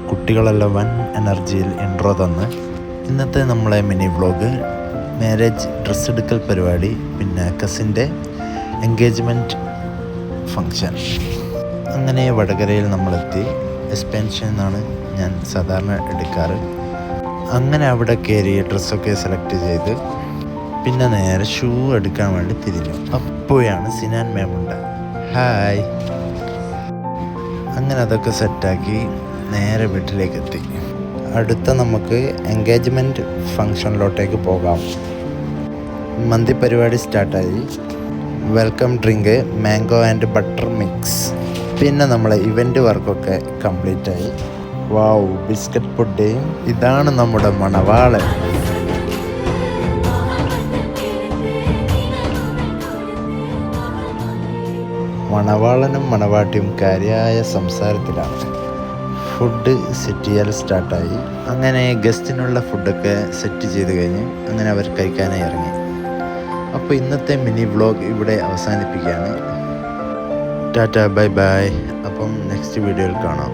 കുട്ടികളെല്ലാം വൻ എനർജിയിൽ ഇൻട്രോ തന്ന് ഇന്നത്തെ നമ്മളെ മിനി വ്ളോഗ് മാരേജ് ഡ്രസ്സ് എടുക്കൽ പരിപാടി, പിന്നെ കസിൻ്റെ എൻഗേജ്മെൻറ്റ് ഫങ്ഷൻ. അങ്ങനെ വടകരയിൽ നമ്മളെത്തി. എക്സ്പെൻഷൻ എന്നാണ് ഞാൻ സാധാരണ എടുക്കാറ്. അങ്ങനെ അവിടെ കയറി ഡ്രസ്സൊക്കെ സെലക്ട് ചെയ്ത് പിന്നെ നേരെ ഷൂ എടുക്കാൻ വേണ്ടി തിരിഞ്ഞു. അപ്പോഴാണ് സിനാൻ മേമുണ്ട. ഹായ്. അങ്ങനെ അതൊക്കെ സെറ്റാക്കി നേരെ വീട്ടിലേക്ക് എത്തി. അടുത്ത നമുക്ക് എൻഗേജ്മെൻറ്റ് ഫങ്ഷനിലോട്ടേക്ക് പോകാം. മന്തി പരിപാടി സ്റ്റാർട്ടായി. Welcome drink mango and butter mix. പിന്നെ നമ്മളെ ഇവൻ്റ് വർക്കൊക്കെ കംപ്ലീറ്റായി. വാവ്, ബിസ്ക്കറ്റ് പുഡിങ്. ഇതാണ് നമ്മുടെ മണവാളൻ. മണവാളനും മണവാട്ടിയും കാര്യമായ സംസാരത്തിലാണ്. ഫുഡ് സെറ്റ് ചെയ്യൽ സ്റ്റാർട്ടായി. അങ്ങനെ ഗസ്റ്റിനുള്ള ഫുഡൊക്കെ സെറ്റ് ചെയ്ത് കഴിഞ്ഞ് അങ്ങനെ അവർ കഴിക്കാനായി ഇറങ്ങി. അപ്പോൾ ഇന്നത്തെ മിനി വ്ളോഗ് ഇവിടെ അവസാനിപ്പിക്കുകയാണ്. Tata, bye bye. അപ്പം നെക്സ്റ്റ് വീഡിയോയിൽ കാണാം.